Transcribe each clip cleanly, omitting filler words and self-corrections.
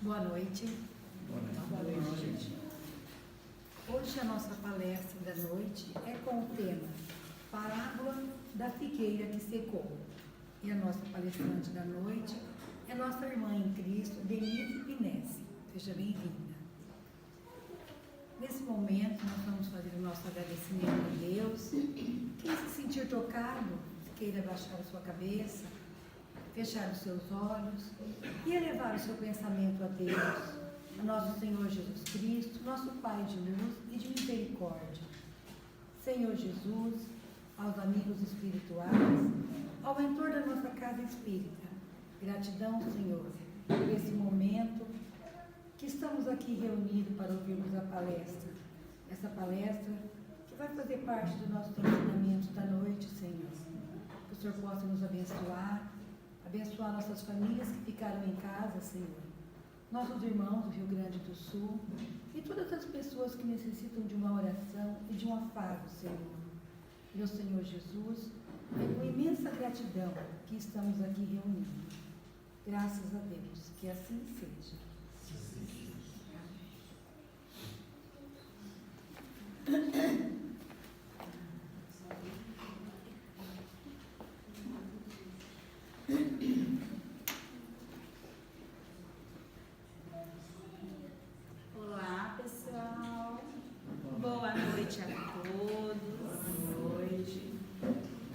Boa noite. Boa noite. Hoje a nossa palestra da noite é com o tema Parábola da Figueira que Secou. E a nossa palestrante da noite é nossa irmã em Cristo, Denise Pinesi. Seja bem-vinda. Nesse momento, nós vamos fazer o nosso agradecimento a Deus. Quem se sentir tocado, queira baixar a sua cabeça, fechar os seus olhos e elevar o seu pensamento a Deus, a nosso Senhor Jesus Cristo, nosso Pai de luz e de misericórdia. Senhor Jesus, aos amigos espirituais, ao mentor da nossa casa espírita, gratidão, Senhor, por esse momento que estamos aqui reunidos para ouvirmos a palestra. Essa palestra que vai fazer parte do nosso ensinamento da noite, Senhor. Que o Senhor possa nos abençoar nossas famílias que ficaram em casa, Senhor. Nossos irmãos do Rio Grande do Sul e todas as pessoas que necessitam de uma oração e de um afago, Senhor. Meu Senhor Jesus, é com imensa gratidão que estamos aqui reunidos. Graças a Deus, que assim seja. Olá, pessoal. Boa noite a todos. Boa noite.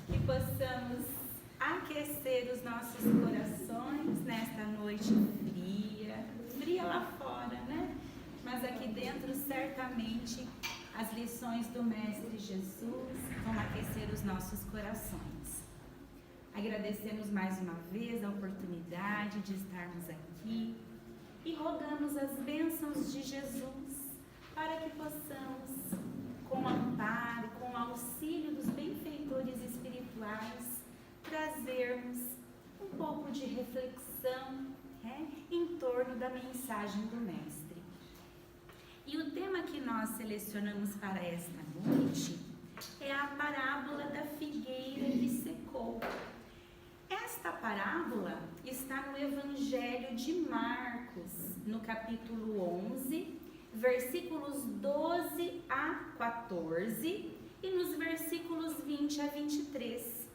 Que possamos aquecer os nossos corações nesta noite fria lá fora, né? Mas aqui dentro, certamente, as lições do Mestre Jesus vão aquecer os nossos corações. Agradecemos mais uma vez a oportunidade de estarmos aqui e rogamos as bênçãos de Jesus para que possamos, com o amparo, com o auxílio dos benfeitores espirituais, trazermos um pouco de reflexão em torno da mensagem do Mestre. E o tema que nós selecionamos para esta noite é a parábola da figueira que secou. Esta parábola está no Evangelho de Marcos, no capítulo 11, versículos 12 a 14 e nos versículos 20 a 23.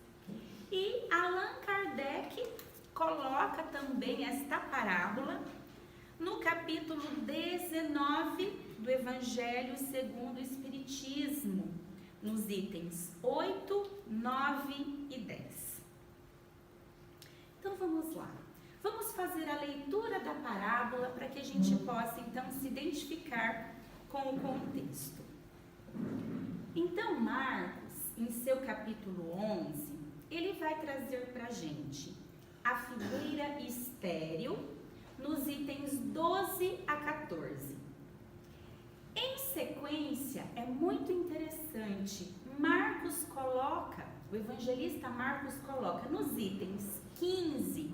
E Allan Kardec coloca também esta parábola no capítulo 19 do Evangelho segundo o Espiritismo, nos itens 8, 9 e 10. Então vamos lá. Vamos fazer a leitura da parábola para que a gente possa então se identificar com o contexto. Então Marcos, em seu capítulo 11, ele vai trazer para a gente a figueira estéril nos itens 12 a 14. Em sequência, é muito interessante, o evangelista Marcos coloca nos itens 15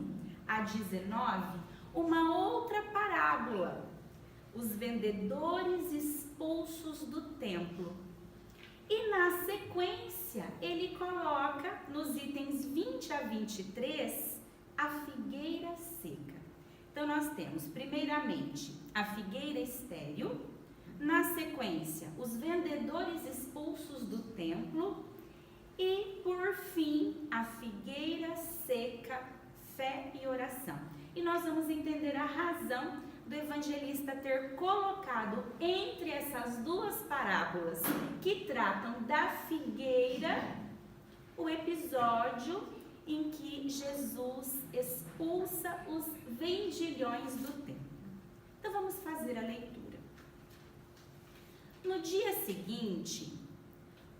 a 19 uma outra parábola, os vendedores expulsos do templo. E na sequência, ele coloca nos itens 20 a 23 a figueira seca. Então, nós temos, primeiramente, a figueira estéril, na sequência, os vendedores expulsos do templo e, por fim, a figueira seca, fé e oração. E nós vamos entender a razão do evangelista ter colocado entre essas duas parábolas que tratam da figueira o episódio em que Jesus expulsa os vendilhões do templo. Então vamos fazer a leitura. No dia seguinte,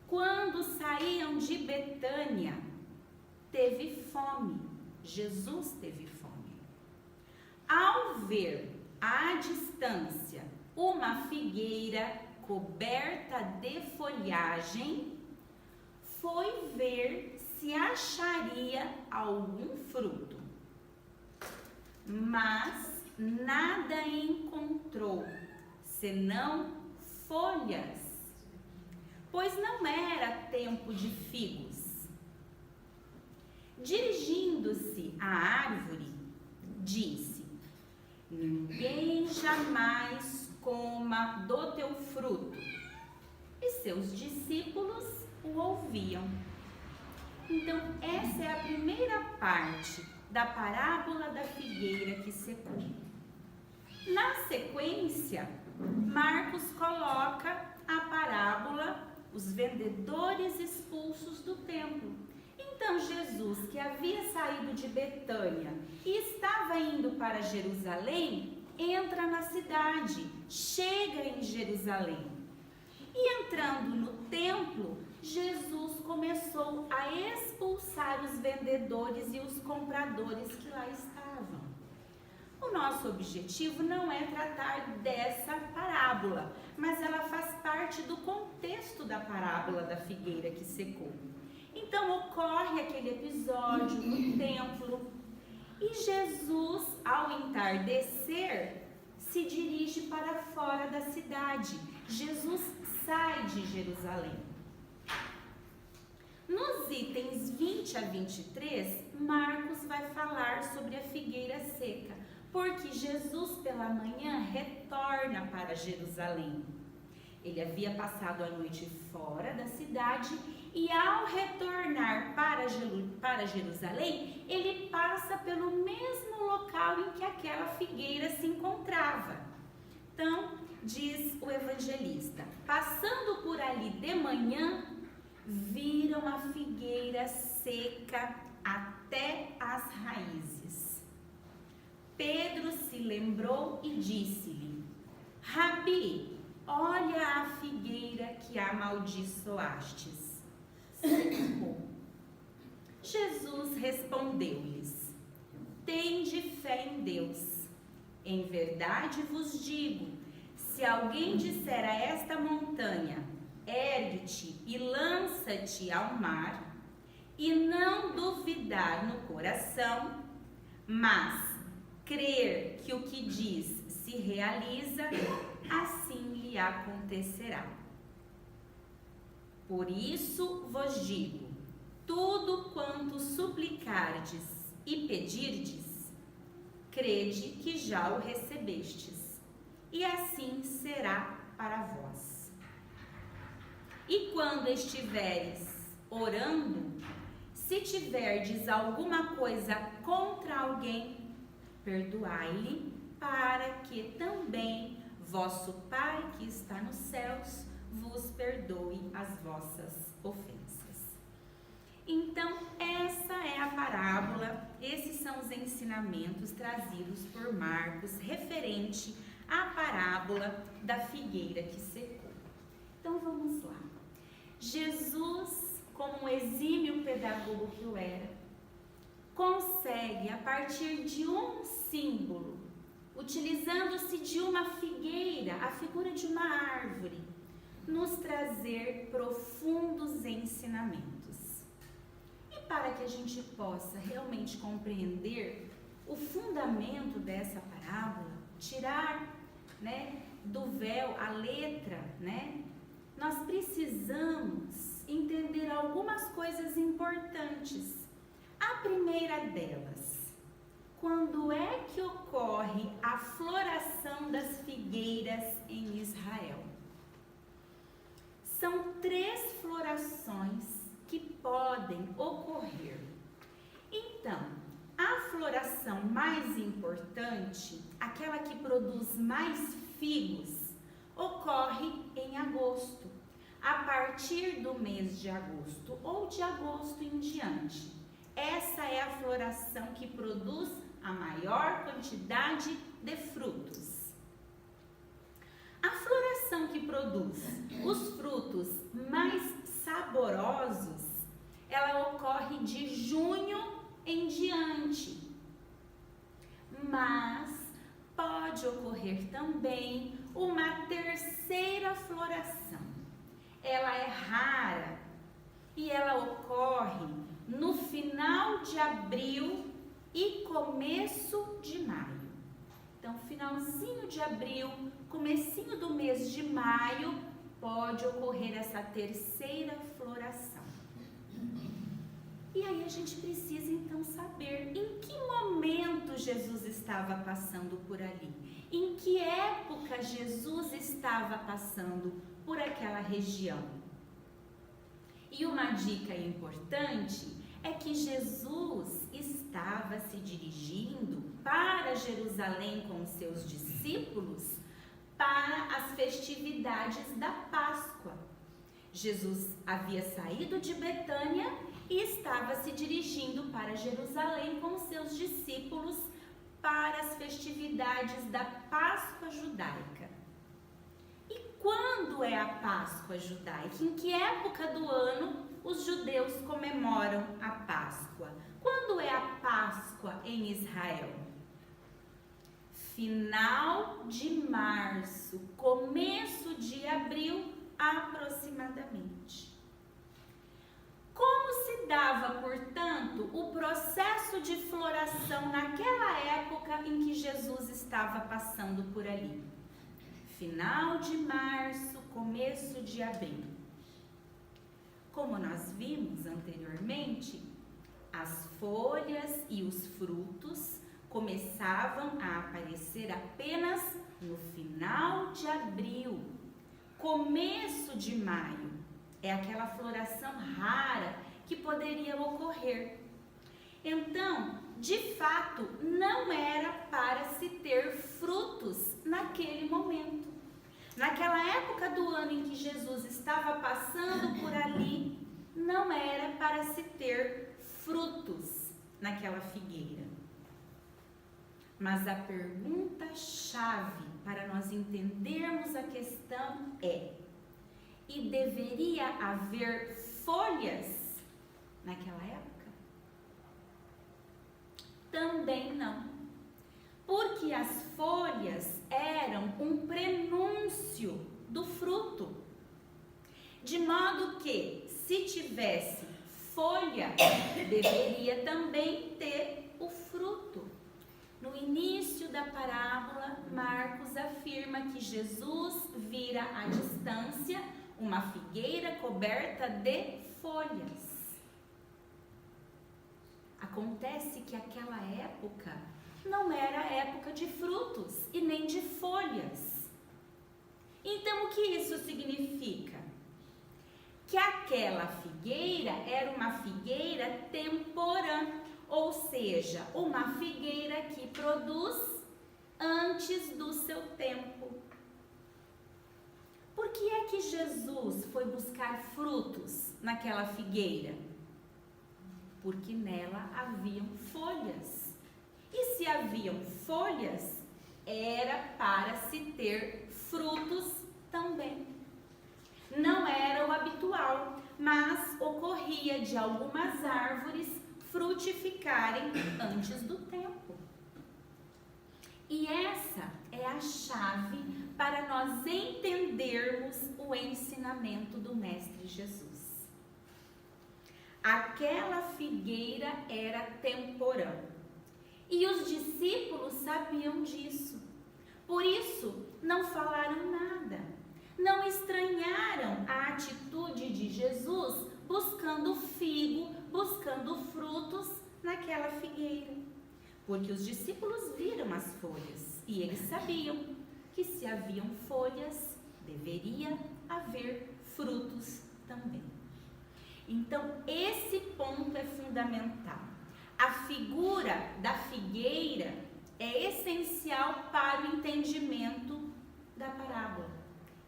quando saíam de Betânia, teve fome. Jesus teve fome. Ao ver à distância uma figueira coberta de folhagem, foi ver se acharia algum fruto. Mas nada encontrou, senão folhas, pois não era tempo de figos. Dirigindo-se à árvore, disse: ninguém jamais coma do teu fruto. E seus discípulos o ouviam. Então, essa é a primeira parte da parábola da figueira que secou. Na sequência, Marcos coloca a parábola, os vendedores expulsos do templo. Então, Jesus, que havia saído de Betânia e estava indo para Jerusalém, entra na cidade, chega em Jerusalém. E entrando no templo, Jesus começou a expulsar os vendedores e os compradores que lá estavam. O nosso objetivo não é tratar dessa parábola, mas ela faz parte do contexto da parábola da figueira que secou. Então ocorre aquele episódio no templo e Jesus, ao entardecer, se dirige para fora da cidade. Jesus sai de Jerusalém. Nos itens 20 a 23, Marcos vai falar sobre a figueira seca, porque Jesus pela manhã retorna para Jerusalém. Ele havia passado a noite fora da cidade e ao retornar para Jerusalém, ele passa pelo mesmo local em que aquela figueira se encontrava. Então, diz o evangelista, passando por ali de manhã, viram a figueira seca até as raízes. Pedro se lembrou e disse-lhe, Rabi, olha a figueira que amaldiçoastes. Secou. Jesus respondeu-lhes, tende fé em Deus. Em verdade vos digo, se alguém disser a esta montanha, ergue-te e lança-te ao mar, e não duvidar no coração, mas crer que o que diz se realiza, assim lhe acontecerá. Por isso vos digo, tudo quanto suplicardes e pedirdes, crede que já o recebestes, e assim será para vós. E quando estiveres orando, se tiverdes alguma coisa contra alguém, perdoai-lhe, para que também vosso Pai que está nos céus vos perdoe as vossas ofensas. Então, essa é a parábola, esses são os ensinamentos trazidos por Marcos referente à parábola da figueira que secou. Então, vamos lá. Jesus, como um exímio pedagogo que o era, consegue, a partir de um símbolo, utilizando-se de uma figueira, a figura de uma árvore, nos trazer profundos ensinamentos. E para que a gente possa realmente compreender o fundamento dessa parábola, tirar, do véu a letra, nós precisamos entender algumas coisas importantes. A primeira delas, quando é que ocorre a floração das figueiras em Israel? São 3 florações que podem ocorrer. Então, a floração mais importante, aquela que produz mais figos, ocorre em agosto, a partir do mês de agosto ou de agosto em diante. Essa é a floração que produz a maior quantidade de frutos. A floração que produz os frutos mais saborosos, ela ocorre de junho em diante. Mas pode ocorrer também uma terceira floração. Ela é rara e ela ocorre no final de abril e começo de maio. Então, finalzinho de abril, comecinho do mês de maio, pode ocorrer essa terceira floração. E aí a gente precisa então saber em que momento Jesus estava passando por ali? Em que época Jesus estava passando por aquela região? E uma dica importante é que Jesus estava se dirigindo para Jerusalém com os seus discípulos para as festividades da Páscoa. Jesus havia saído de Betânia e estava se dirigindo para Jerusalém com os seus discípulos para as festividades da Páscoa judaica. E quando é a Páscoa judaica? Em que época do ano os judeus comemoram a Páscoa? Quando é a Páscoa em Israel? Final de março, começo de abril aproximadamente. Como se dava, portanto, o processo de floração naquela época em que Jesus estava passando por ali? Final de março, começo de abril. Como nós vimos anteriormente, as folhas e os frutos começavam a aparecer apenas no final de abril, começo de maio. É aquela floração rara que poderia ocorrer. Então, de fato, não era para se ter frutos naquele momento. Naquela época do ano em que Jesus estava passando por ali, não era para se ter frutos naquela figueira. Mas a pergunta-chave para nós entendermos a questão é: e deveria haver folhas naquela época? Também não. Porque as folhas eram um prenúncio do fruto. De modo que, se tivesse folha, deveria também ter o fruto. No início da parábola, Marcos afirma que Jesus vira à distância uma figueira coberta de folhas. Acontece que aquela época não era época de frutos e nem de folhas. Então, o que isso significa? Que aquela figueira era uma figueira temporã, ou seja, uma figueira que produz antes do seu tempo. Por que é que Jesus foi buscar frutos naquela figueira? Porque nela haviam folhas. E se haviam folhas, era para se ter frutos também. Não era o habitual, mas ocorria de algumas árvores frutificarem antes do tempo. E essa é a chave para nós entendermos o ensinamento do Mestre Jesus. Aquela figueira era temporã. E os discípulos sabiam disso. Por isso, não falaram nada. Não estranharam a atitude de Jesus buscando figo, buscando frutos naquela figueira. Porque os discípulos viram as folhas e eles sabiam que se haviam folhas, deveria haver frutos também. Então, esse ponto é fundamental. A figura da figueira é essencial para o entendimento da parábola.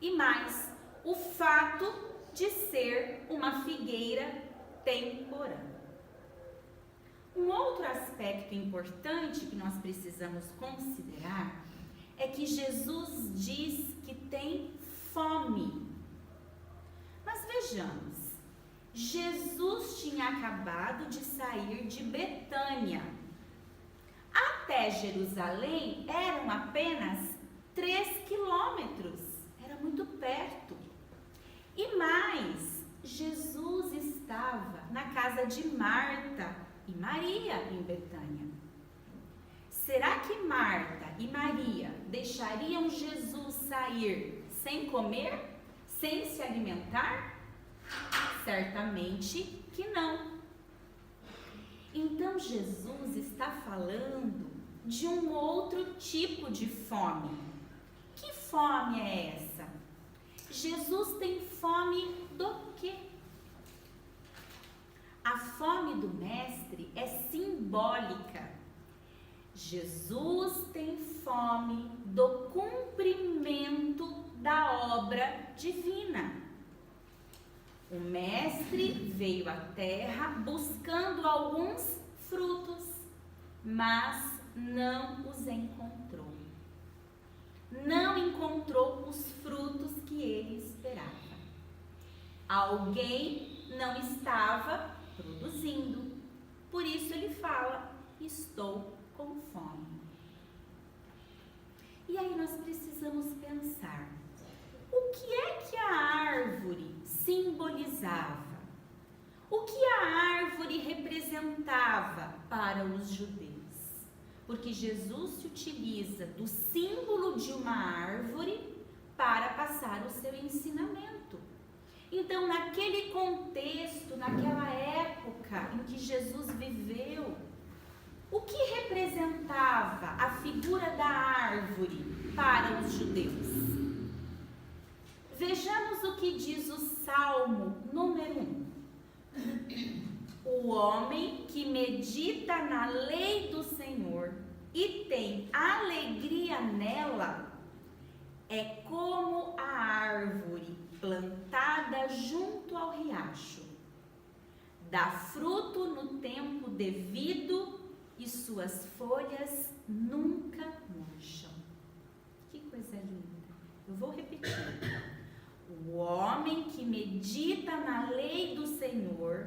E mais, o fato de ser uma figueira temporã. Um outro aspecto importante que nós precisamos considerar é que Jesus diz que tem fome. Mas vejamos, Jesus tinha acabado de sair de Betânia. Até Jerusalém eram apenas 3 quilômetros, era muito perto. E mais, Jesus estava na casa de Marta e Maria em Betânia. Será que Marta e Maria deixariam Jesus sair sem comer, sem se alimentar? Certamente que não. Então Jesus está falando de um outro tipo de fome. Que fome é essa? Jesus tem fome do quê? A fome do mestre é simbólica. Jesus tem fome do cumprimento da obra divina. O mestre veio à terra buscando alguns frutos, mas não os encontrou. Não encontrou os frutos que ele esperava. Alguém não estava produzindo. Por isso ele fala: estou com fome. E aí nós precisamos pensar: o que é que a árvore simbolizava? O que a árvore representava para os judeus? Porque Jesus se utiliza do símbolo de uma árvore para passar o seu ensinamento. Então, naquele contexto, naquela época em que Jesus viveu, o que representava a figura da árvore para os judeus? Vejamos o que diz o Salmo número 1. O homem que medita na lei do Senhor e tem alegria nela é como a árvore plantada junto ao riacho. Dá fruto no tempo devido e suas folhas nunca murcham. Que coisa linda! Eu vou repetir. O homem que medita na lei do Senhor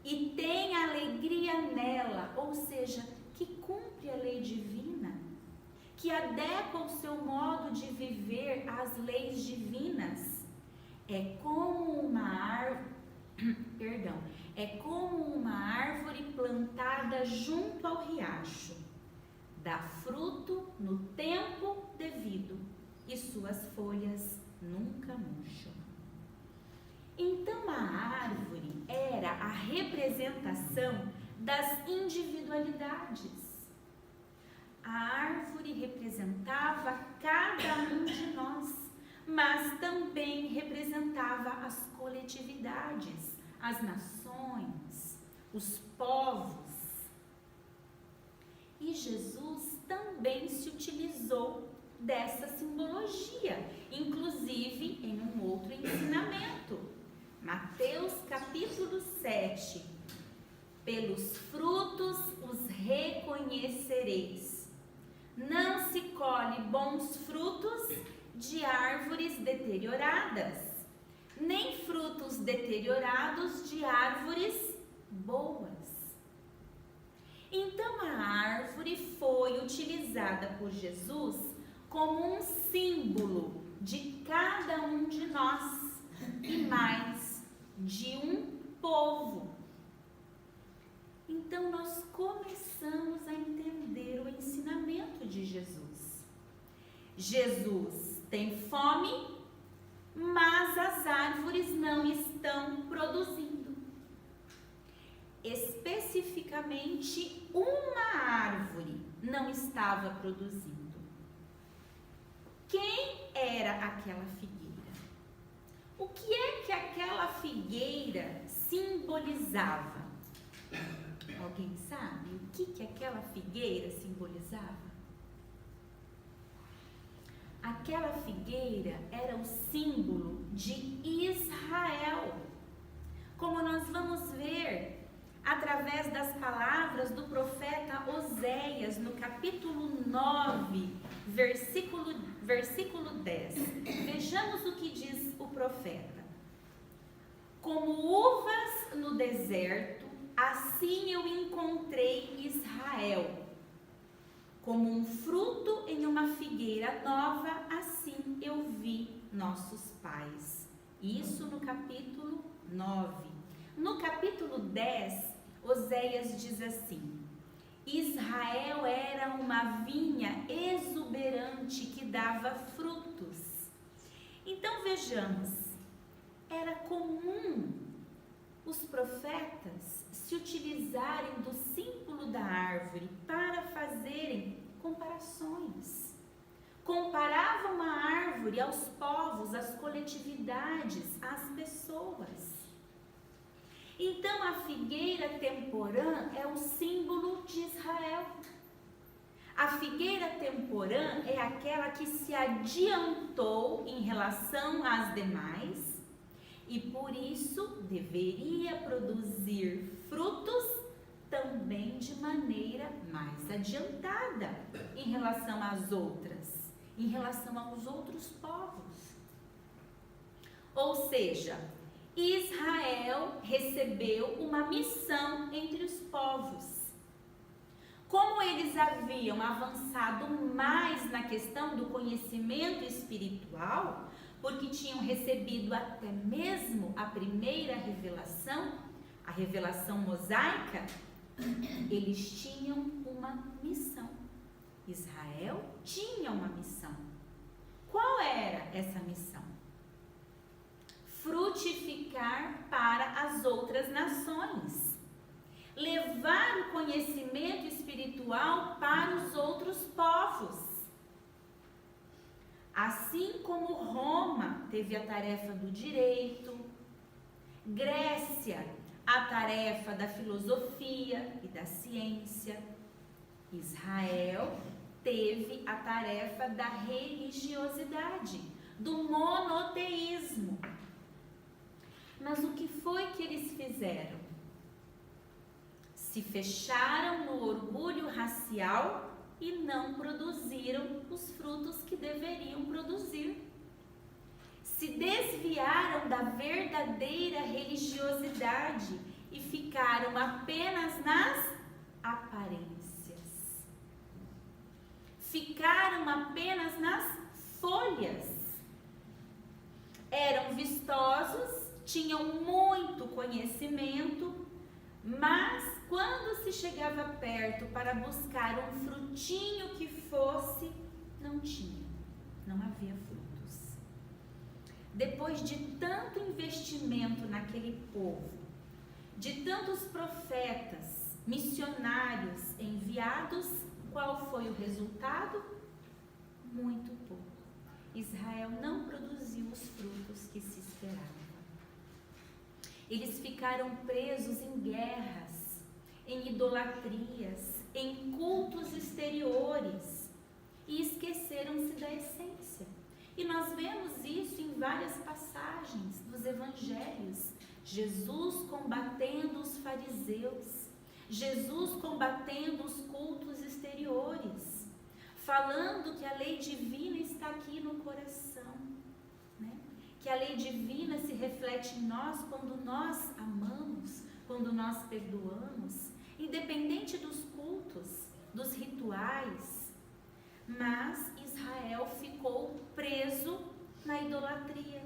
e tem alegria nela, ou seja, que cumpre a lei divina, que adequa o seu modo de viver às leis divinas, é como uma árvore plantada junto ao riacho, dá fruto no tempo devido e suas folhas nunca murcham. Então a árvore era a representação das individualidades. A árvore representava cada um de nós, mas também representava as coletividades, as nações, os povos. E Jesus também se utilizou dessa simbologia, inclusive em um outro ensinamento. Mateus capítulo 7. Pelos frutos os reconhecereis. Não se colhe bons frutos de árvores deterioradas, nem frutos deteriorados de árvores boas. Então a árvore foi utilizada por Jesus como um símbolo de cada um de nós e mais de um povo. Então nós começamos a entender o ensinamento de Jesus. Jesus tem fome, mas as árvores não estão produzindo. Especificamente, uma árvore não estava produzindo. Quem era aquela figueira? O que é que aquela figueira simbolizava? Alguém sabe o que aquela figueira simbolizava? Aquela figueira era o símbolo de Israel. Como nós vamos ver através das palavras do profeta Oséias, no capítulo 9, versículo 10. Vejamos o que diz o profeta. Como uvas no deserto, assim eu encontrei Israel. Como um fruto em uma figueira nova, assim eu vi nossos pais. Isso no capítulo 9. No capítulo 10, Oséias diz assim: Israel era uma vinha exuberante que dava frutos. Então vejamos, era comum os profetas se utilizarem do símbolo da árvore para fazerem comparações. Comparava uma árvore aos povos, às coletividades, às pessoas. Então a figueira temporã é o símbolo de Israel. A figueira temporã é aquela que se adiantou em relação às demais e por isso deveria produzir frutos também de maneira mais adiantada em relação às outras, em relação aos outros povos. Ou seja, Israel recebeu uma missão entre os povos. Como eles haviam avançado mais na questão do conhecimento espiritual, porque tinham recebido até mesmo a primeira revelação, a revelação mosaica, eles tinham uma missão. Israel tinha uma missão. Qual era essa missão? Frutificar para as outras nações. Levar o conhecimento espiritual para os outros povos. Assim como Roma teve a tarefa do direito, Grécia a tarefa da filosofia e da ciência, Israel teve a tarefa da religiosidade, do monoteísmo. Mas o que foi que eles fizeram? Se fecharam no orgulho racial e não produziram os frutos que deveriam produzir. Se desviaram da verdadeira religiosidade e ficaram apenas nas aparências. Ficaram apenas nas folhas. Eram vistosos, tinham muito conhecimento, mas quando se chegava perto para buscar um frutinho que fosse, não tinha, não havia frutos. Depois de tanto investimento naquele povo, de tantos profetas, missionários enviados, qual foi o resultado? Muito pouco. Israel não produziu os frutos que se esperava. Eles ficaram presos em guerras, em idolatrias, em cultos exteriores e esqueceram-se da essência. E nós vemos isso em várias passagens dos evangelhos. Jesus combatendo os fariseus, Jesus combatendo os cultos exteriores, falando que a lei divina está aqui no coração, né? Que a lei divina se reflete em nós quando nós amamos, quando nós perdoamos, independente dos cultos, dos rituais. Mas Israel ficou preso na idolatria,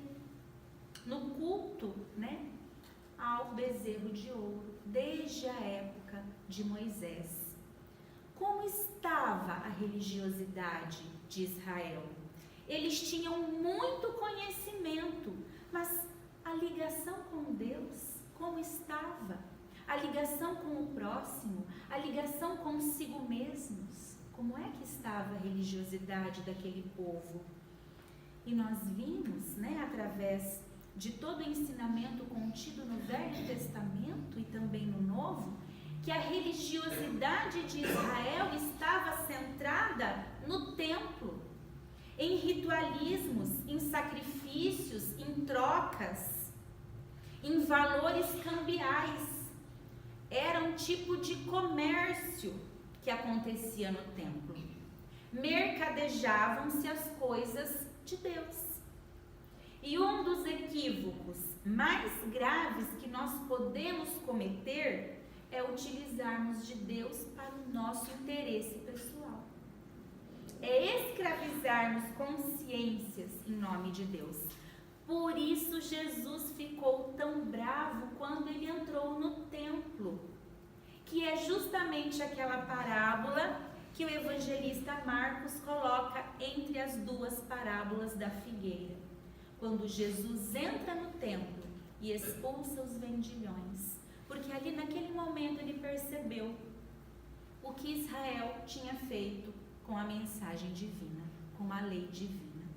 no culto, né, ao bezerro de ouro, desde a época de Moisés. Como estava a religiosidade de Israel? Eles tinham muito conhecimento, mas a ligação com Deus, como estava? A ligação com o próximo, a ligação consigo mesmos, como é que estava a religiosidade daquele povo? E nós vimos, né, através de todo o ensinamento contido no Velho Testamento e também no Novo, que a religiosidade de Israel estava centrada no templo, em ritualismos, em sacrifícios, em trocas, em valores cambiais. Era um tipo de comércio que acontecia no templo. Mercadejavam-se as coisas de Deus. E um dos equívocos mais graves que nós podemos cometer é utilizarmos de Deus para o nosso interesse pessoal. É escravizarmos consciências em nome de Deus. Por isso Jesus ficou tão bravo quando ele entrou no templo, que é justamente aquela parábola que o evangelista Marcos coloca entre as duas parábolas da figueira. Quando Jesus entra no templo e expulsa os vendilhões, porque ali naquele momento ele percebeu o que Israel tinha feito com a mensagem divina, com a lei divina.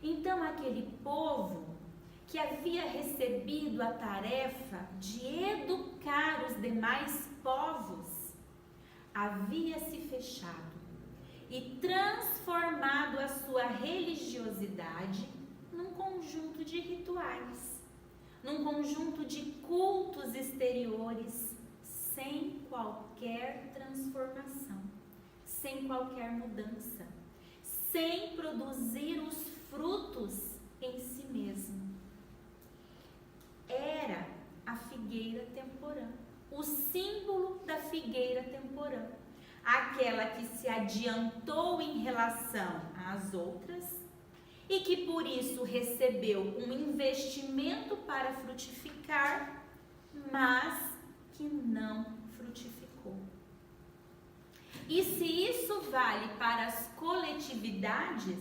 Então, aquele povo que havia recebido a tarefa de educar os demais povos, havia se fechado e transformado a sua religiosidade num conjunto de rituais, num conjunto de cultos exteriores, sem qualquer transformação, sem qualquer mudança, sem produzir os frutos em si mesmo. Era a figueira temporã, o símbolo da figueira temporã, aquela que se adiantou em relação às outras e que por isso recebeu um investimento para frutificar, mas que não frutificou. E se isso vale para as coletividades,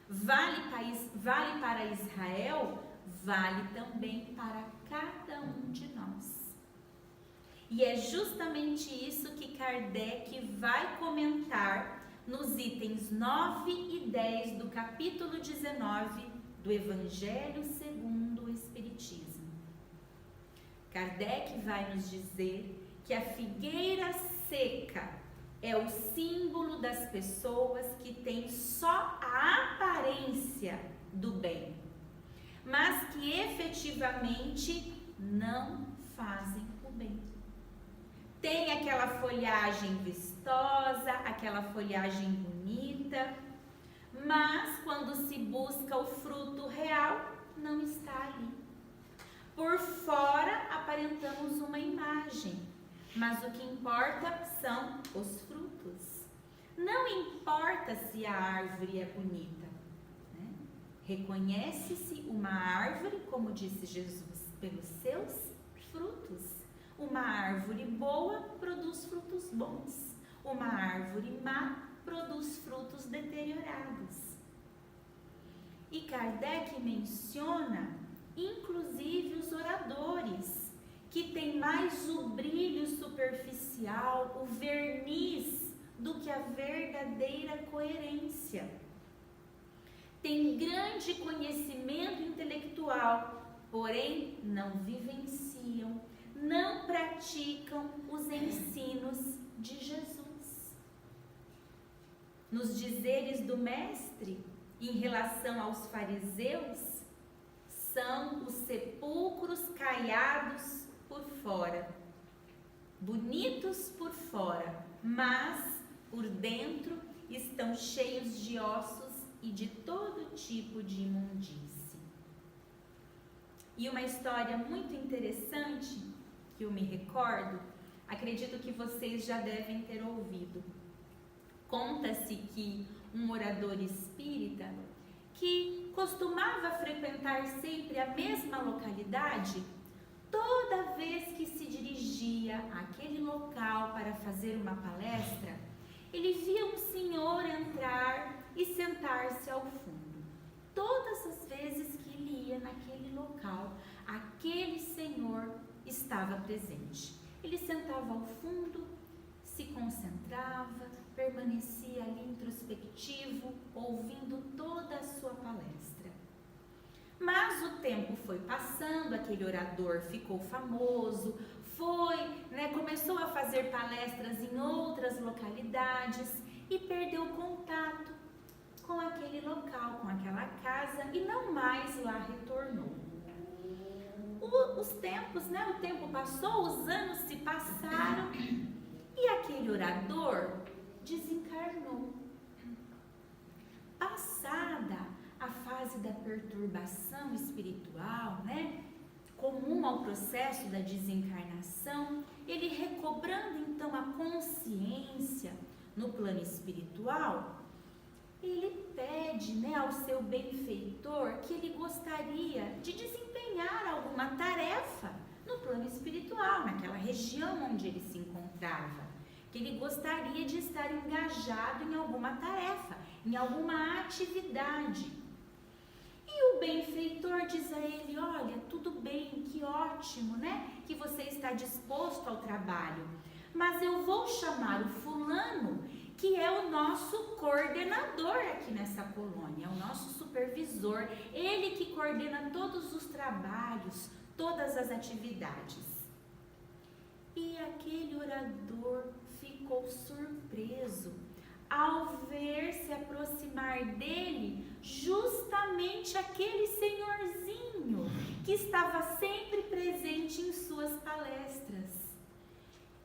vale para Israel, vale também para cada um de nós. E é justamente isso que Kardec vai comentar nos itens 9 e 10 do capítulo 19 do Evangelho segundo o Espiritismo. Kardec vai nos dizer que a figueira seca é o símbolo das pessoas que têm só a aparência do bem, mas que efetivamente não fazem o bem. Tem aquela folhagem vistosa, aquela folhagem bonita, mas quando se busca o fruto real, não está ali. Por fora aparentamos uma imagem, mas o que importa são os frutos. Não importa se a árvore é bonita, né? Reconhece-se uma árvore, como disse Jesus, pelos seus frutos. Uma árvore boa produz frutos bons. Uma árvore má produz frutos deteriorados. E Kardec menciona, inclusive, os oradores, que têm mais o brilho superficial, o verniz, do que a verdadeira coerência. Tem grande conhecimento intelectual, porém não vivenciam, não praticam os ensinos de Jesus. Nos dizeres do Mestre, em relação aos fariseus, são os sepulcros caiados por fora, bonitos por fora, mas por dentro estão cheios de ossos e de todo tipo de imundície. E uma história muito interessante que eu me recordo, acredito que vocês já devem ter ouvido. Conta-se que um orador espírita que costumava frequentar sempre a mesma localidade, toda vez que se dirigia àquele local para fazer uma palestra, ele via um senhor entrar e sentar-se ao fundo. Todas as vezes que ele ia naquele local, aquele senhor estava presente. Ele sentava ao fundo, se concentrava, permanecia ali introspectivo, ouvindo toda a sua palestra. Mas o tempo foi passando, aquele orador ficou famoso, começou a fazer palestras em outras localidades e perdeu contato com aquele local, com aquela casa e não mais lá retornou. Os tempos, o tempo passou, os anos se passaram e aquele orador desencarnou. Passada a fase da perturbação espiritual, comum ao processo da desencarnação, ele recobrando então a consciência no plano espiritual, ele pede ao seu benfeitor que ele gostaria de desempenhar alguma tarefa no plano espiritual, naquela região onde ele se encontrava, que ele gostaria de estar engajado em alguma tarefa, em alguma atividade. E o benfeitor diz a ele: olha, tudo bem, que ótimo, que você está disposto ao trabalho, mas eu vou chamar o fulano que é o nosso coordenador aqui nessa colônia, é o nosso supervisor, ele que coordena todos os trabalhos, todas as atividades. E aquele orador ficou surpreso ao ver se aproximar dele justamente aquele senhorzinho que estava sempre presente em suas palestras.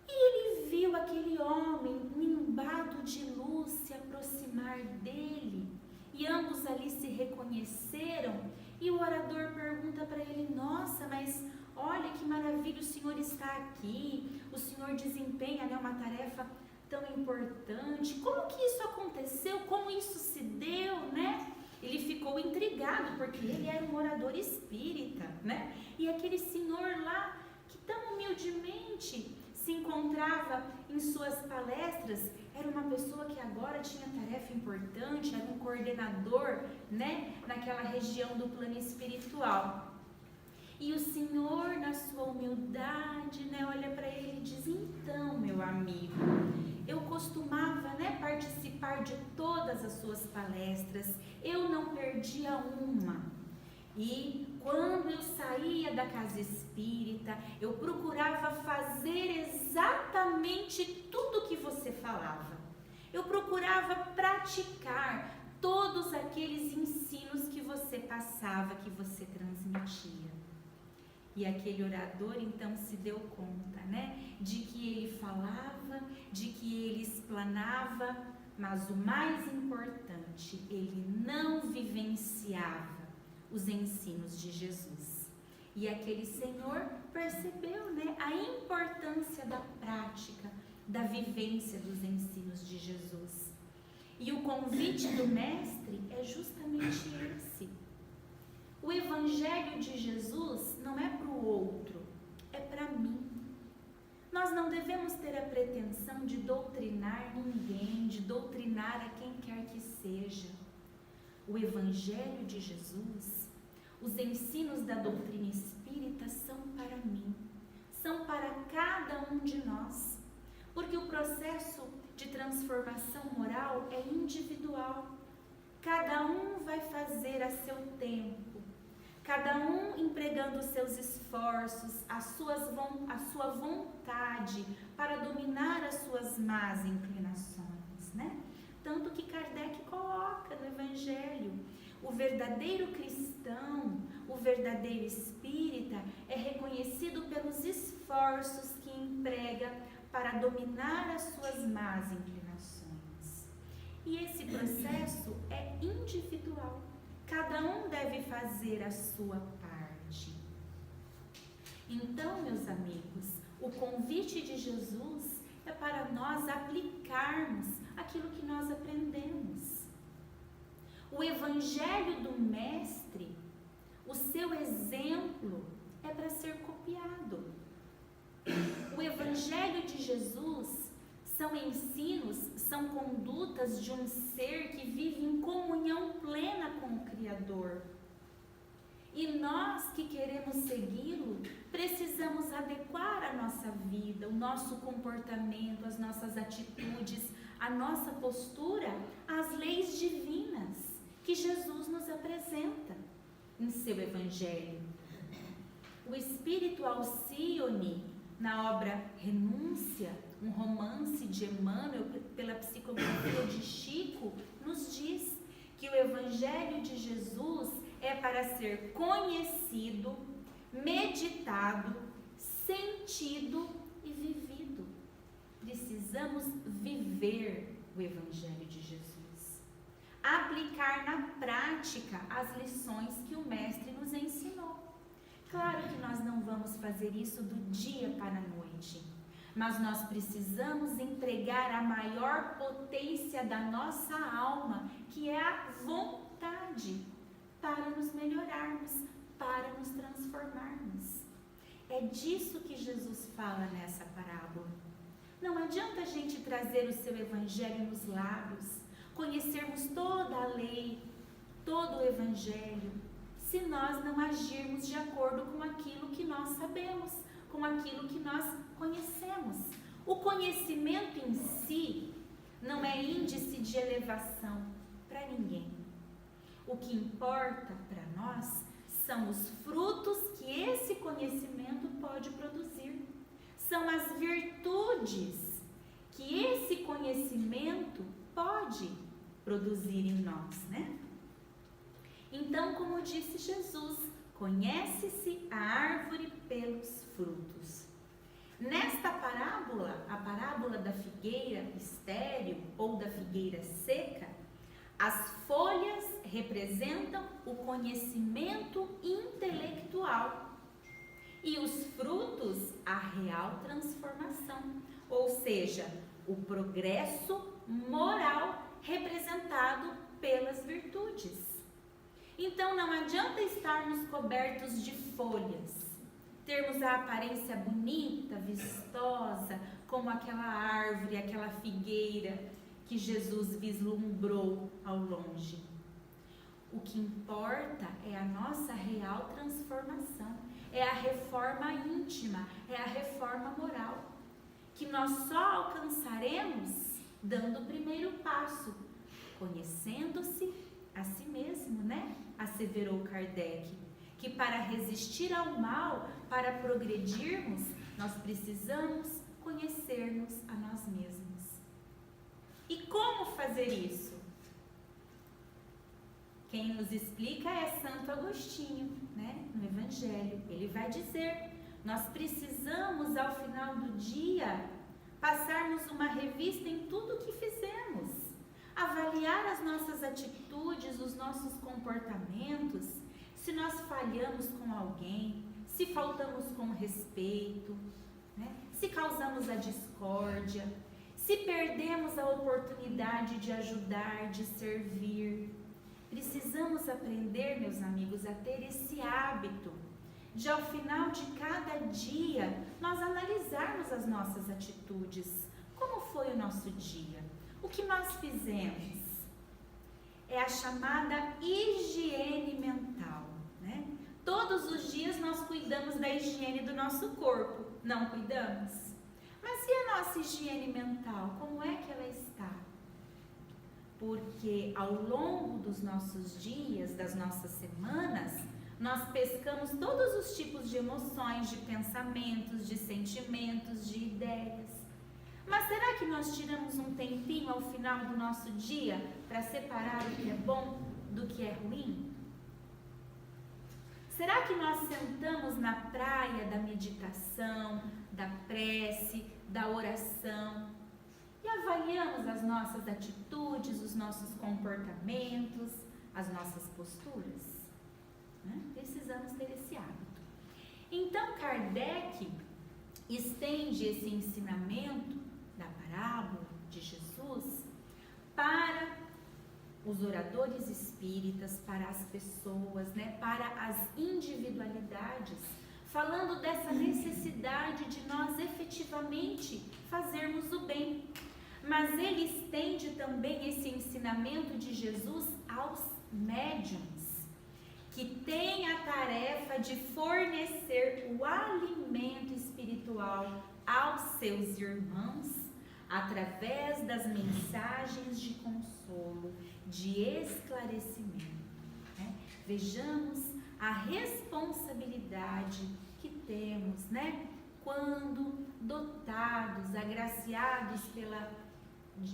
E ele viu aquele homem nimbado de luz se aproximar dele, e ambos ali se reconheceram, e o orador pergunta para ele: nossa, mas olha que maravilha, o senhor está aqui, o senhor desempenha, né, uma tarefa tão importante, como que isso aconteceu, como isso se deu, né? Ele ficou intrigado, porque ele era um orador espírita, né? E aquele senhor lá, que tão humildemente se encontrava em suas palestras, era uma pessoa que agora tinha tarefa importante, era um coordenador, né, naquela região do plano espiritual. E o Senhor, na sua humildade, né, olha para ele e diz: então, meu amigo, eu costumava, né, participar de todas as suas palestras, eu não perdia uma. E quando eu saía da casa espírita, eu procurava fazer exatamente tudo que você falava. Eu procurava praticar todos aqueles ensinos que você passava, que você transmitia. E aquele orador então se deu conta, né, de que ele falava, de que ele explanava, mas o mais importante, ele não vivenciava os ensinos de Jesus. E aquele senhor percebeu, né, a importância da prática, da vivência dos ensinos de Jesus. E o convite do mestre é justamente esse. O evangelho de Jesus não é para o outro, é para mim. Nós não devemos ter a pretensão de doutrinar ninguém, de doutrinar a quem quer que seja. O evangelho de Jesus, os ensinos da doutrina espírita são para mim, são para cada um de nós, porque o processo de transformação moral é individual. Cada um vai fazer a seu tempo, cada um empregando os seus esforços, a sua vontade para dominar as suas más inclinações, né? Tanto que Kardec coloca no Evangelho: o verdadeiro cristão, o verdadeiro espírita é reconhecido pelos esforços que emprega para dominar as suas más inclinações. E esse processo é individual. Cada um deve fazer a sua parte. Então, meus amigos, o convite de Jesus é para nós aplicarmos aquilo que nós aprendemos. O evangelho do mestre, o seu exemplo é para ser copiado. O evangelho de Jesus são ensinos, são condutas de um ser que vive em comunhão plena com o Criador. E nós que queremos segui-lo, precisamos adequar a nossa vida, o nosso comportamento, as nossas atitudes, a nossa postura às leis divinas que Jesus nos apresenta em seu Evangelho. O Espírito Alcione, na obra Renúncia, um romance de Emmanuel pela psicografia de Chico, nos diz que o Evangelho de Jesus é para ser conhecido, meditado, sentido e vivido. Precisamos viver o Evangelho de Jesus, aplicar na prática as lições que o Mestre nos ensinou. Claro que nós não vamos fazer isso do dia para a noite, mas nós precisamos empregar a maior potência da nossa alma, que é a vontade, para nos melhorarmos, para nos transformarmos. É disso que Jesus fala nessa parábola. Não adianta a gente trazer o seu evangelho nos lábios, conhecermos toda a lei, todo o evangelho, se nós não agirmos de acordo com aquilo que nós sabemos, com aquilo que nós conhecemos. O conhecimento em si não é índice de elevação para ninguém. O que importa para nós são os frutos que esse conhecimento pode produzir. São as virtudes que esse conhecimento pode produzir em nós, né? Então, como disse Jesus, conhece-se a árvore pelos frutos. Nesta parábola, a parábola da figueira estéril ou da figueira seca, as folhas representam o conhecimento intelectual e os frutos a real transformação, ou seja, o progresso moral representado pelas virtudes. Então não adianta estarmos cobertos de folhas, termos a aparência bonita, vistosa, como aquela árvore, aquela figueira que Jesus vislumbrou ao longe. O que importa é a nossa real transformação, é a reforma íntima, é a reforma moral, que nós só alcançaremos dando o primeiro passo, conhecendo-se a si mesmo, né? Asseverou Kardec, que para resistir ao mal, para progredirmos, nós precisamos conhecer-nos a nós mesmos. E como fazer isso? Quem nos explica é Santo Agostinho, né? No Evangelho. Ele vai dizer, nós precisamos ao final do dia passarmos uma revista em tudo o que fizemos, avaliar as nossas atitudes, os nossos comportamentos, se nós falhamos com alguém, se faltamos com respeito, né? Se causamos a discórdia, se perdemos a oportunidade de ajudar, de servir. Precisamos aprender, meus amigos, a ter esse hábito de, ao final de cada dia, nós analisarmos as nossas atitudes. Como foi o nosso dia? O que nós fizemos? É a chamada higiene mental, né? Todos os dias nós cuidamos da higiene do nosso corpo, não cuidamos? Mas e a nossa higiene mental? Como é que ela está? Porque ao longo dos nossos dias, das nossas semanas, nós pescamos todos os tipos de emoções, de pensamentos, de sentimentos, de ideias. Mas será que nós tiramos um tempinho ao final do nosso dia para separar o que é bom do que é ruim? Será que nós sentamos na praia da meditação, da prece, da oração e avaliamos as nossas atitudes, os nossos comportamentos, as nossas posturas? Precisamos ter esse hábito. Então Kardec estende esse ensinamento da parábola de Jesus para os oradores espíritas, para as pessoas, né, para as individualidades, falando dessa necessidade de nós efetivamente fazermos o bem. Mas ele estende também esse ensinamento de Jesus aos médiuns, que tem a tarefa de fornecer o alimento espiritual aos seus irmãos através das mensagens de consolo, de esclarecimento, né? Vejamos a responsabilidade que temos, né? Quando dotados, agraciados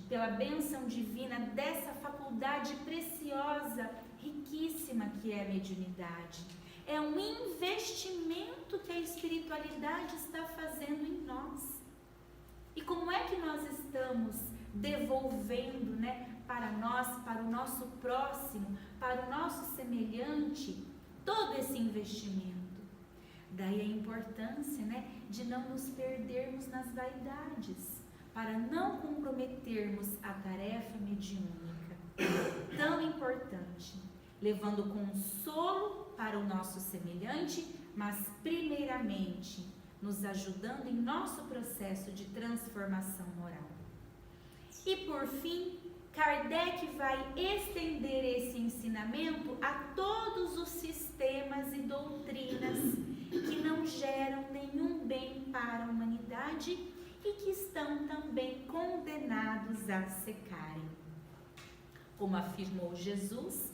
pela bênção divina dessa faculdade preciosa, riquíssima que é a mediunidade. É um investimento que a espiritualidade está fazendo em nós. E como é que nós estamos devolvendo, né, para nós, para o nosso próximo, para o nosso semelhante, todo esse investimento? Daí a importância, né, de não nos perdermos nas vaidades, para não comprometermos a tarefa mediúnica tão importante, levando consolo para o nosso semelhante, mas primeiramente nos ajudando em nosso processo de transformação moral. E por fim, Kardec vai estender esse ensinamento a todos os sistemas e doutrinas que não geram nenhum bem para a humanidade e que estão também condenados a secarem. Como afirmou Jesus,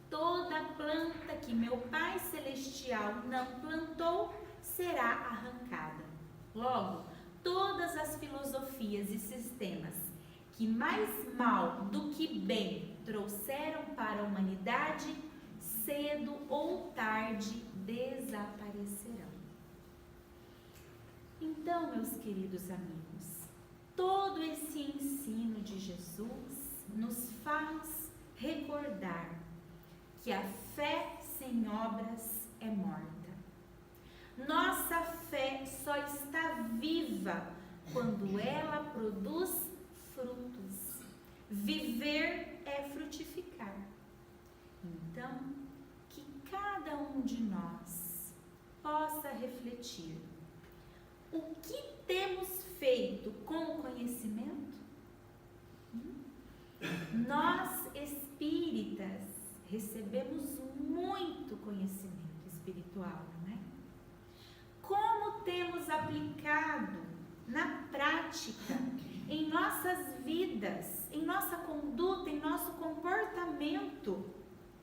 toda planta que meu Pai Celestial não plantou será arrancada. Logo, todas as filosofias e sistemas que mais mal do que bem trouxeram para a humanidade, cedo ou tarde desaparecerão. Então, meus queridos amigos, todo esse ensino de Jesus nos faz recordar que a fé sem obras é morta. Nossa fé só está viva quando ela produz frutos. Viver é frutificar. Então, que cada um de nós possa refletir: o que temos feito com o conhecimento? Nós, espíritas, recebemos muito conhecimento espiritual, não é? Como temos aplicado na prática, em nossas vidas, em nossa conduta, em nosso comportamento,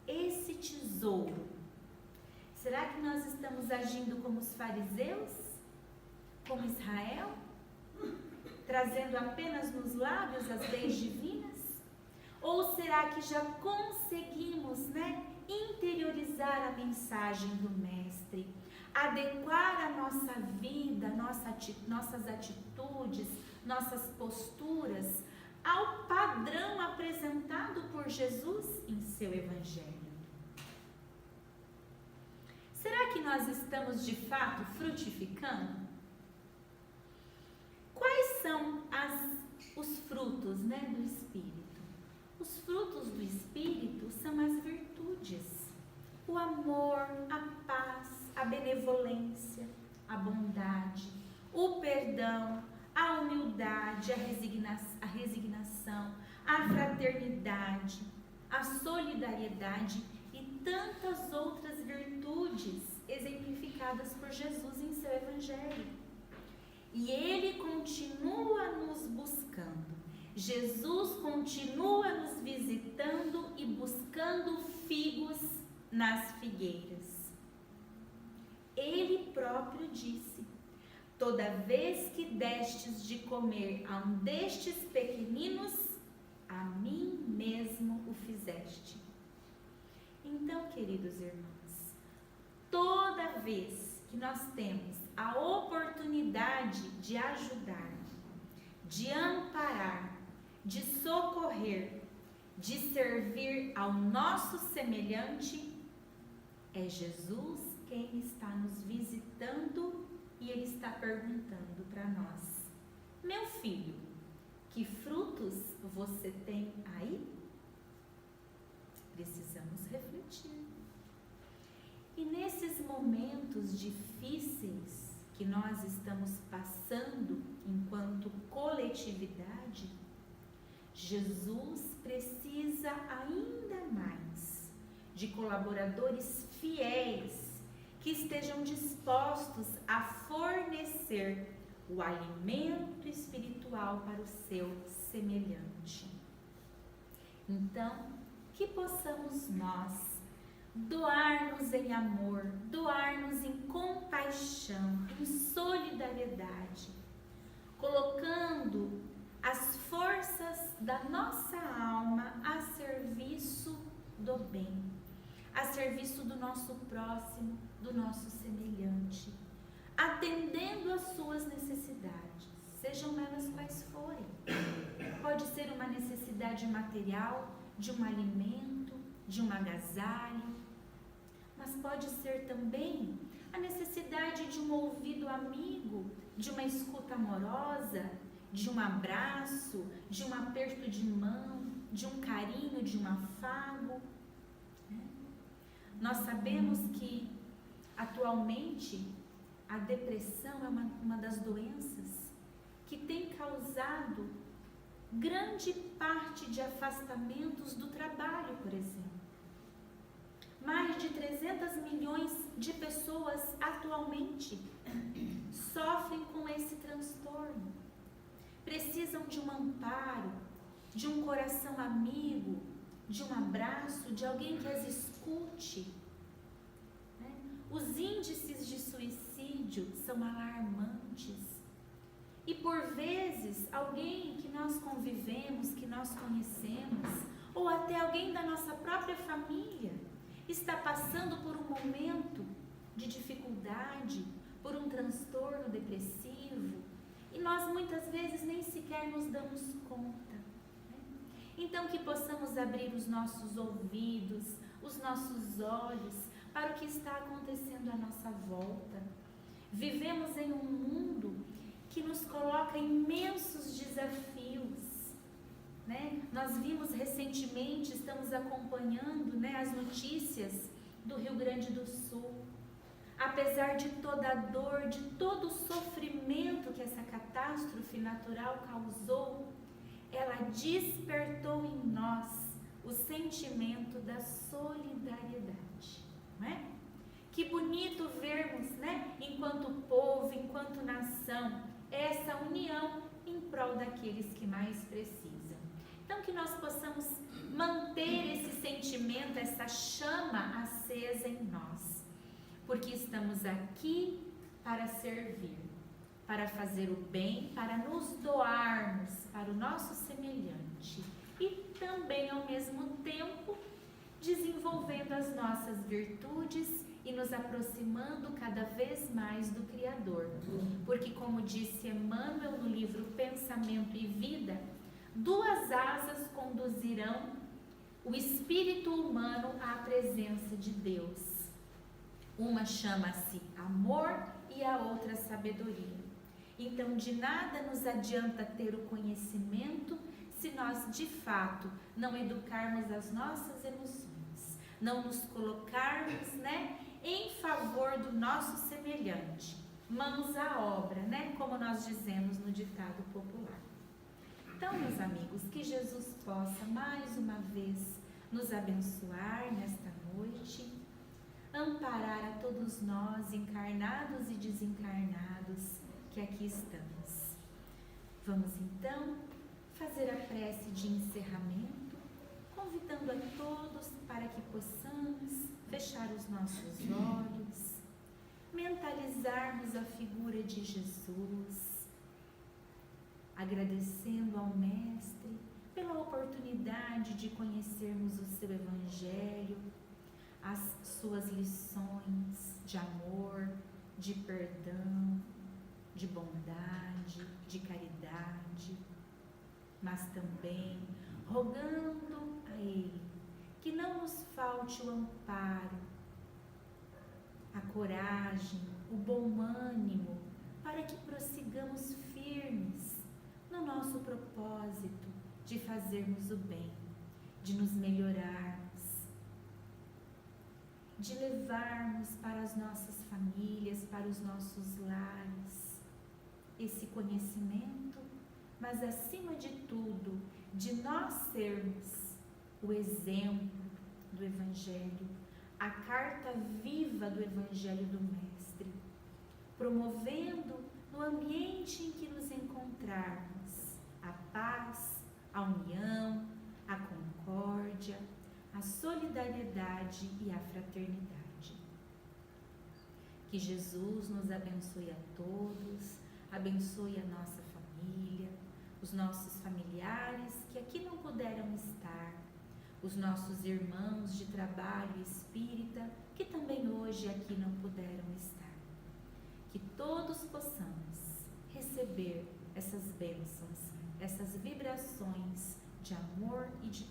esse tesouro? Será que nós estamos agindo como os fariseus? Como Israel? Trazendo apenas nos lábios as leis divinas? Ou será que já conseguimos, interiorizar a mensagem do Mestre, adequar a nossa vida, nossas atitudes, nossas posturas ao padrão apresentado por Jesus em seu Evangelho? Será que nós estamos de fato frutificando? Quais são os frutos, do Espírito? Os frutos do Espírito são as virtudes: o amor, a paz, a benevolência, a bondade, o perdão, a humildade, a resignação, a fraternidade, a solidariedade e tantas outras virtudes exemplificadas por Jesus em seu Evangelho. E Ele continua nos buscando. Jesus continua nos visitando e buscando figos nas figueiras. Ele próprio disse: toda vez que destes de comer a um destes pequeninos, a mim mesmo o fizeste. Então, queridos irmãos, toda vez que nós temos a oportunidade de ajudar, de amparar, de socorrer, de servir ao nosso semelhante, é Jesus quem está nos visitando e Ele está perguntando para nós: meu filho, que frutos você tem aí? Precisamos refletir. E nesses momentos difíceis que nós estamos passando enquanto coletividade, Jesus precisa ainda mais de colaboradores fiéis que estejam dispostos a fornecer o alimento espiritual para o seu semelhante. Então, que possamos nós doar-nos em amor, doar-nos em compaixão, em solidariedade, colocando as forças da nossa alma a serviço do bem, a serviço do nosso próximo, do nosso semelhante, atendendo às suas necessidades, sejam elas quais forem. Pode ser uma necessidade material, de um alimento, de um agasalho, mas pode ser também a necessidade de um ouvido amigo, de uma escuta amorosa, de um abraço, de um aperto de mão, de um carinho, de um afago. Nós sabemos que atualmente a depressão é uma das doenças que tem causado grande parte de afastamentos do trabalho, por exemplo. Mais de 300 milhões de pessoas atualmente sofrem com esse transtorno. precisam de um amparo, de um coração amigo, de um abraço, de alguém que as escute. Né? Os índices de suicídio são alarmantes. E por vezes, alguém que nós convivemos, que nós conhecemos, ou até alguém da nossa própria família, está passando por um momento de dificuldade, por um transtorno depressivo, e nós muitas vezes nem sequer nos damos conta. Então, que possamos abrir os nossos ouvidos, os nossos olhos para o que está acontecendo à nossa volta. Vivemos em um mundo que nos coloca imensos desafios, né? Nós vimos recentemente, estamos acompanhando, né, as notícias do Rio Grande do Sul. Apesar de toda a dor, de todo o sofrimento que essa catástrofe natural causou, ela despertou em nós o sentimento da solidariedade, não é? Que bonito vermos, né, enquanto povo, enquanto nação, essa união em prol daqueles que mais precisam. Então, que nós possamos manter esse sentimento, essa chama acesa em nós, porque estamos aqui para servir, para fazer o bem, para nos doarmos para o nosso semelhante e também, ao mesmo tempo, desenvolvendo as nossas virtudes e nos aproximando cada vez mais do Criador. Porque, como disse Emmanuel no livro Pensamento e Vida, 2 asas conduzirão o espírito humano à presença de Deus. Uma chama-se amor e a outra sabedoria. Então, de nada nos adianta ter o conhecimento se nós, de fato, não educarmos as nossas emoções, não nos colocarmos, né, em favor do nosso semelhante. Mãos à obra, né, como nós dizemos no ditado popular. Então, meus amigos, que Jesus possa, mais uma vez, nos abençoar nesta noite, amparar a todos nós, encarnados e desencarnados, que aqui estamos. Vamos então fazer a prece de encerramento, convidando a todos para que possamos fechar os nossos olhos, mentalizarmos a figura de Jesus, agradecendo ao Mestre pela oportunidade de conhecermos o seu Evangelho, as suas lições de amor, de perdão, de bondade, de caridade, mas também rogando a Ele que não nos falte o amparo, a coragem, o bom ânimo, para que prossigamos firmes no nosso propósito de fazermos o bem, de nos melhorarmos, de levarmos para as nossas famílias, para os nossos lares, esse conhecimento, mas acima de tudo, de nós sermos o exemplo do Evangelho, a carta viva do Evangelho do Mestre, promovendo no ambiente em que nos encontrarmos a paz, a união, a concórdia, a solidariedade e a fraternidade. Que Jesus nos abençoe a todos, abençoe a nossa família, os nossos familiares que aqui não puderam estar, os nossos irmãos de trabalho espírita que também hoje aqui não puderam estar. Que todos possamos receber essas bênçãos, essas vibrações de amor e de